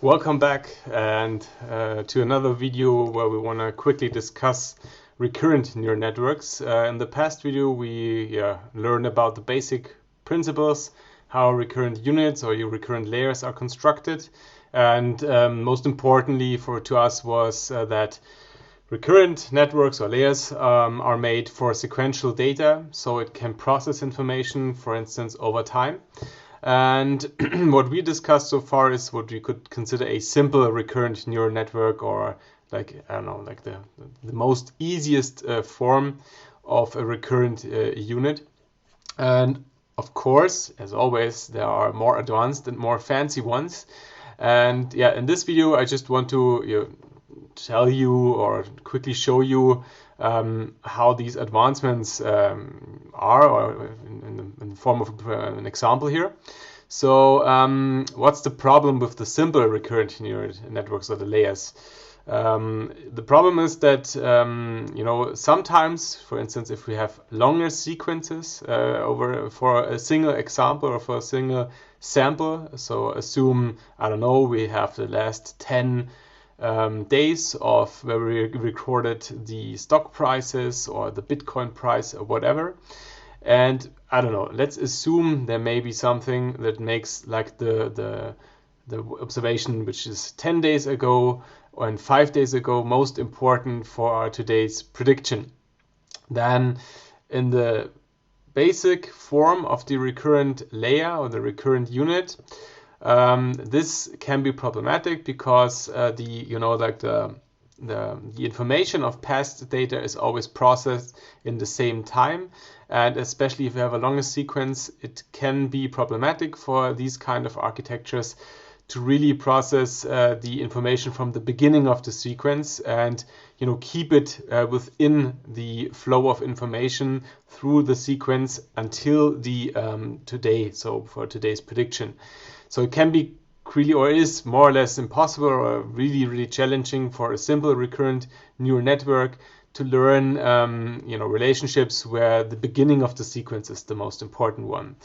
Welcome back and to another video where we want to quickly discuss recurrent neural networks. In the past video we learned about the basic principles, how recurrent units or your recurrent layers are constructed, and most importantly to us was that recurrent networks or layers are made for sequential data, so it can process information, for instance, over time. And what we discussed so far is what we could consider a simple recurrent neural network, or like, I don't know, like the most easiest form of a recurrent unit. And of course, as always, there are more advanced and more fancy ones. And yeah, in this video, I just want to tell you or quickly show you how these advancements are, or in the form of an example here. So what's the problem with the simple recurrent neural networks or the layers? The problem is that sometimes, for instance, if we have longer sequences for a single example or for a single sample, so assume, I don't know, we have the last 10 days of where we recorded the stock prices or the Bitcoin price or whatever. And I don't know, let's assume there may be something that makes like the observation which is 10 days ago and 5 days ago most important for our today's prediction. Then in the basic form of the recurrent layer or the recurrent unit, this can be problematic because the information of past data is always processed in the same time, and especially if you have a longer sequence, it can be problematic for these kind of architectures to really process the information from the beginning of the sequence and keep it within the flow of information through the sequence until the today, so for today's prediction. So it can be really, or is more or less impossible or really, really challenging for a simple recurrent neural network to learn relationships where the beginning of the sequence is the most important one.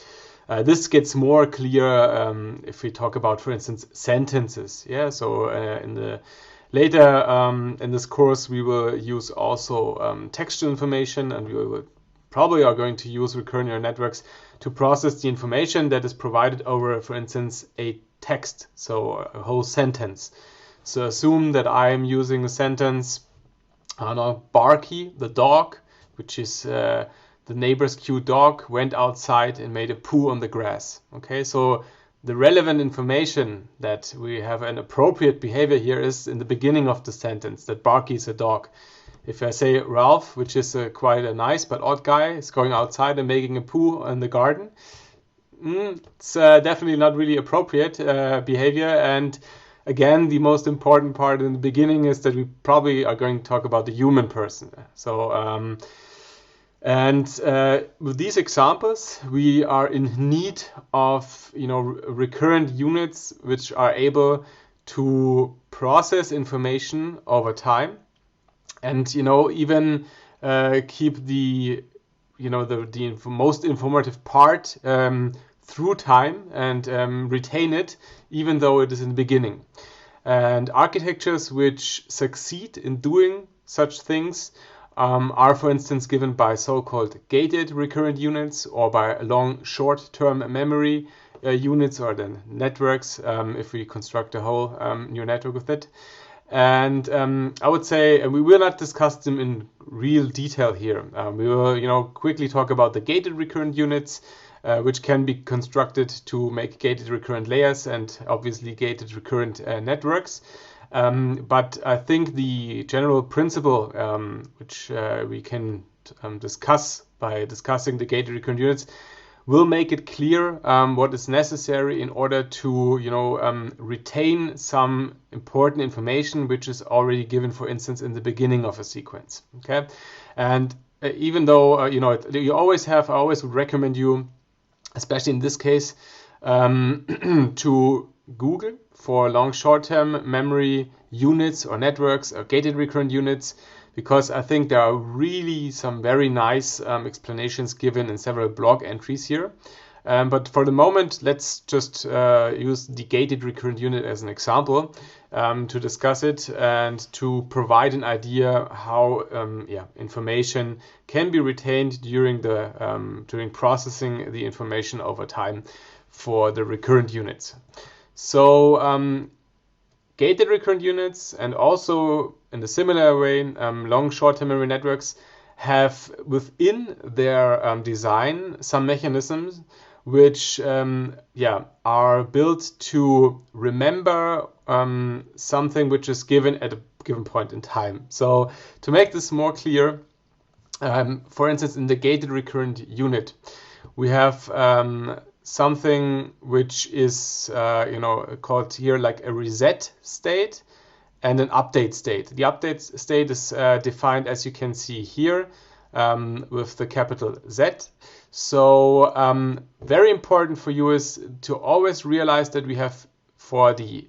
This gets more clear if we talk about, for instance, sentences. Yeah, so in the later in this course we will use also textual information, and we will probably are going to use recurrent neural networks to process the information that is provided over, for instance, a text, so a whole sentence. So assume that I am using a sentence, I don't know, Barky, the dog, which is the neighbor's cute dog, went outside and made a poo on the grass. Okay, so the relevant information that we have an appropriate behavior here is in the beginning of the sentence, that Barky is a dog. If I say Ralph, which is quite a nice but odd guy, is going outside and making a poo in the garden, it's definitely not really appropriate behavior. And again, the most important part in the beginning is that we probably are going to talk about the human person. So, with these examples, we are in need of recurrent units which are able to process information over time. And even keep the most informative part through time and retain it, even though it is in the beginning. And architectures which succeed in doing such things are, for instance, given by so-called gated recurrent units, or by long short-term memory units, or then networks, if we construct a whole neural network with it. And I would say, and we will not discuss them in real detail here. We will, quickly talk about the gated recurrent units, which can be constructed to make gated recurrent layers and obviously gated recurrent networks. But I think the general principle, which we can discuss by discussing the gated recurrent units, will make it clear what is necessary in order to retain some important information which is already given, for instance, in the beginning of a sequence. Okay, and even though I always would recommend you, especially in this case, to Google for long short-term memory units or networks or gated recurrent units, because I think there are really some very nice explanations given in several blog entries here. But for the moment, let's just use the gated recurrent unit as an example to discuss it and to provide an idea how information can be retained during processing the information over time for the recurrent units. So gated recurrent units, and also in a similar way, long short-term memory networks have within their design some mechanisms which are built to remember something which is given at a given point in time. So to make this more clear, for instance, in the gated recurrent unit, we have something which is called here like a reset state and an update state. The update state is defined, as you can see here, with the capital Z. So very important for you is to always realize that we have, for the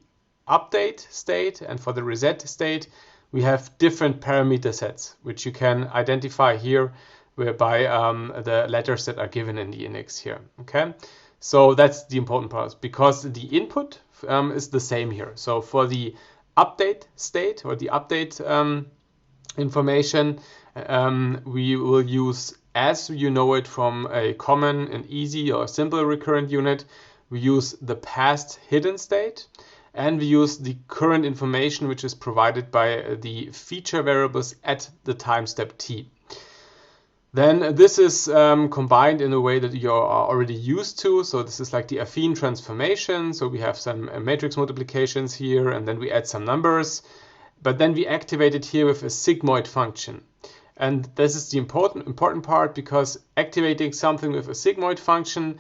update state and for the reset state, we have different parameter sets, which you can identify here by the letters that are given in the index here. Okay, so that's the important part, because the input is the same here. So for the update state or the update information, we will use, as you know it from a common and easy or simple recurrent unit, we use the past hidden state, and we use the current information which is provided by the feature variables at the time step t. Then this is combined in a way that you are already used to. So this is like the affine transformation. So we have some matrix multiplications here, and then we add some numbers. But then we activate it here with a sigmoid function. And this is the important part, because activating something with a sigmoid function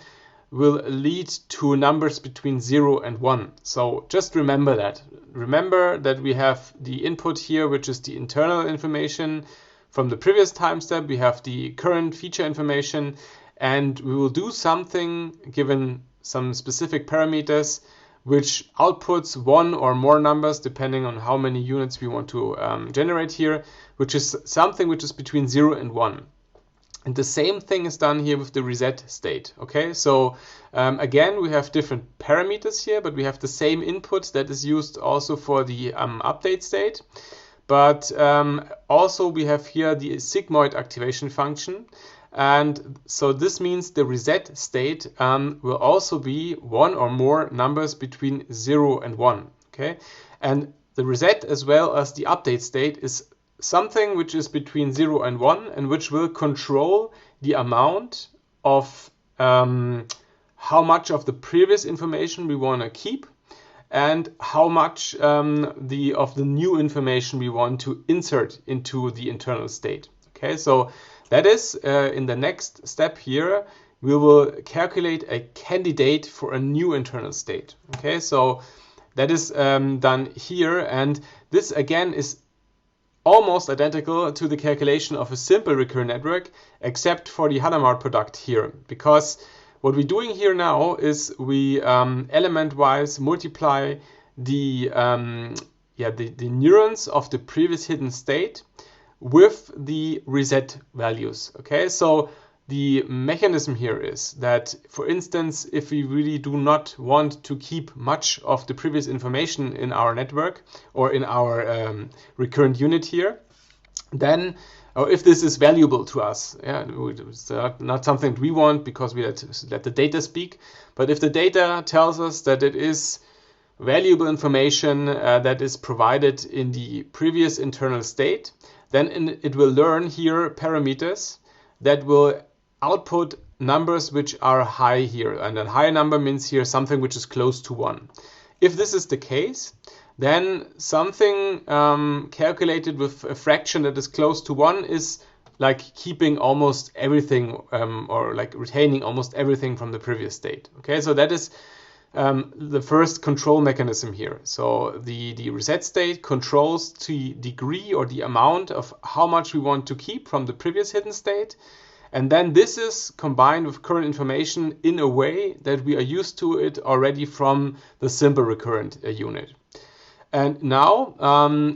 will lead to numbers between 0 and 1. So just remember that. Remember that we have the input here, which is the internal information from the previous time step. We have the current feature information, and we will do something given some specific parameters which outputs one or more numbers depending on how many units we want to generate here, which is something which is between 0 and 1. And the same thing is done here with the reset state. Okay, so again, we have different parameters here, but we have the same input that is used also for the update state. But also we have here the sigmoid activation function. And so this means the reset state will also be one or more numbers between 0 and 1. Okay, and the reset as well as the update state is something which is between 0 and 1, and which will control the amount of how much of the previous information we want to keep, and how much of the new information we want to insert into the internal state. Okay, so that is in the next step here, we will calculate a candidate for a new internal state. Okay, so that is done here, and this again is almost identical to the calculation of a simple recurrent network, except for the Hadamard product here, because what we're doing here now is we element-wise multiply the neurons of the previous hidden state with the reset values. Okay, so the mechanism here is that, for instance, if we really do not want to keep much of the previous information in our network or in our recurrent unit here, then, or if this is valuable to us, it's not something we want because we let the data speak, but if the data tells us that it is valuable information that is provided in the previous internal state, then it will learn here parameters that will output numbers which are high here, and a high number means here something which is close to 1. If this is the case, then something calculated with a fraction that is close to 1 is like keeping almost everything or like retaining almost everything from the previous state. Okay, so that is the first control mechanism here. So the reset state controls the degree or the amount of how much we want to keep from the previous hidden state. And then this is combined with current information in a way that we are used to it already from the simple recurrent unit. And now,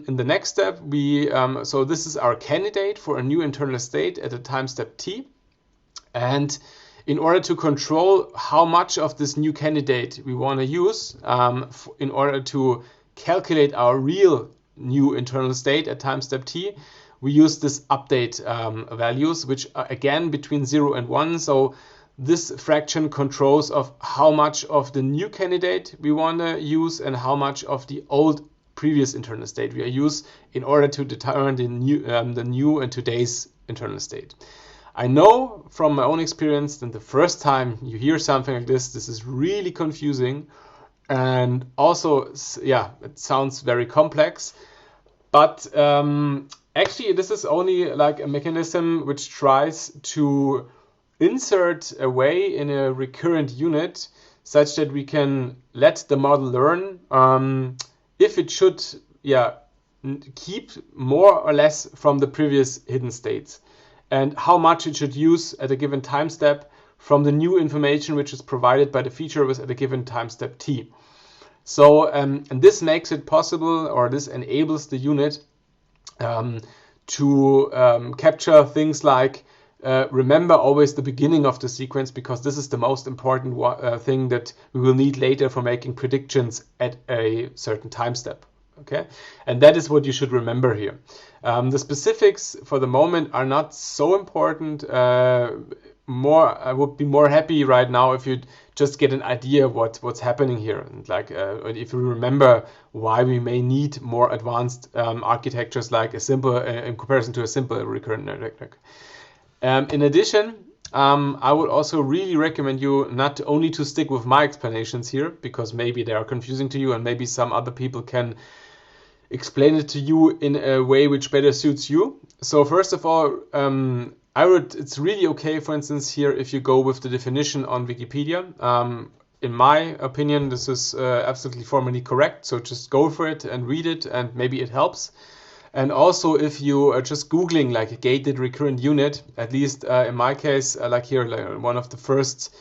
in the next step, so this is our candidate for a new internal state at a time step t. And in order to control how much of this new candidate we want to use, in order to calculate our real new internal state at time step t, we use this update values, which are again between 0 and 1. So this fraction controls of how much of the new candidate we want to use and how much of the old previous internal state we use in order to determine the new and today's internal state. I know from my own experience that the first time you hear something like this is really confusing, and also, yeah, it sounds very complex. But actually, this is only like a mechanism which tries to insert a way in a recurrent unit such that we can let the model learn if it should, keep more or less from the previous hidden states, and how much it should use at a given time step from the new information which is provided by the feature at a given time step t. So, and this makes it possible, or this enables the unit to capture things like remember always the beginning of the sequence, because this is the most important thing that we will need later for making predictions at a certain time step. Okay, and that is what you should remember here. The specifics for the moment are not so important. I would be more happy right now if you just get an idea of what's happening here, and like if you remember why we may need more advanced architectures like a simple in comparison to a simple recurrent network. In addition, I would also really recommend you not only to stick with my explanations here, because maybe they are confusing to you and maybe some other people can explain it to you in a way which better suits you. So first of all, it's really okay, for instance, here if you go with the definition on Wikipedia. In my opinion, this is absolutely formally correct. So just go for it and read it, and maybe it helps. And also, if you are just Googling like a gated recurrent unit, at least in my case, like here, like one of the first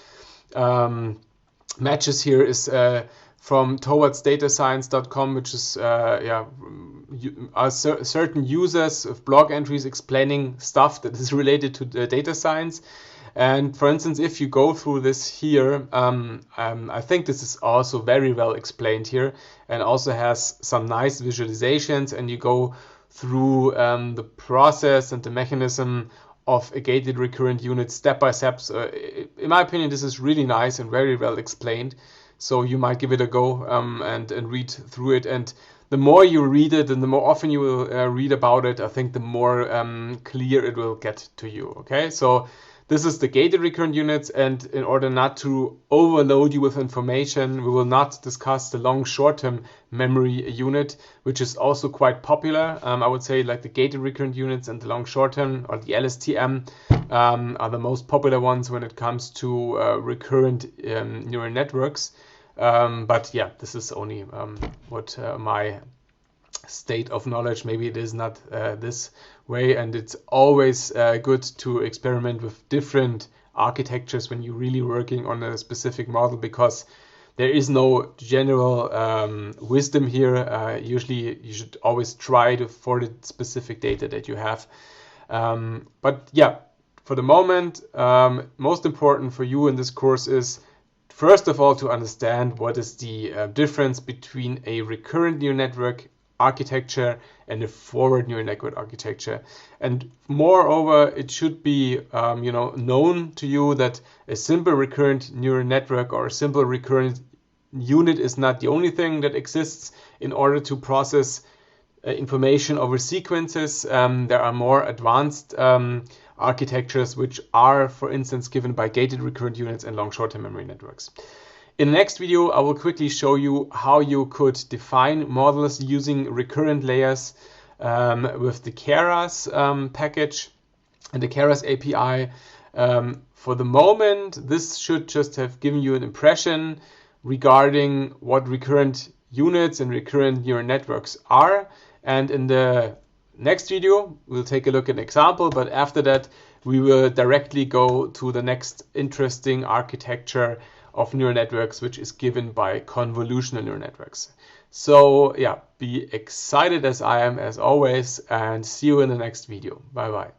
matches here is from towardsdatascience.com, which is certain users of blog entries explaining stuff that is related to the data science. And for instance, if you go through this here, I think this is also very well explained here, and also has some nice visualizations, and you go through the process and the mechanism of a gated recurrent unit step by step. So in my opinion, this is really nice and very well explained. So you might give it a go and read through it. And the more you read it and the more often you will read about it, I think the more clear it will get to you. Okay, so this is the gated recurrent units, and in order not to overload you with information, we will not discuss the long short-term memory unit, which is also quite popular. I would say like the gated recurrent units and the long short-term, or the LSTM, are the most popular ones when it comes to recurrent neural networks. But yeah, this is only what my state of knowledge. Maybe it is not this way, and it's always good to experiment with different architectures when you're really working on a specific model, because there is no general wisdom here. Usually you should always try for the specific data that you have. But yeah, for the moment, most important for you in this course is, first of all, to understand what is the difference between a recurrent neural network architecture and a forward neural network architecture. And moreover, it should be known to you that a simple recurrent neural network or a simple recurrent unit is not the only thing that exists in order to process information over sequences. There are more advanced architectures which are, for instance, given by gated recurrent units and long short-term memory networks. In the next video, I will quickly show you how you could define models using recurrent layers with the Keras package and the Keras API. For the moment, this should just have given you an impression regarding what recurrent units and recurrent neural networks are. And in the next video, we'll take a look at an example, but after that, we will directly go to the next interesting architecture of neural networks, which is given by convolutional neural networks. So yeah, be excited as I am as always, and see you in the next video. Bye bye.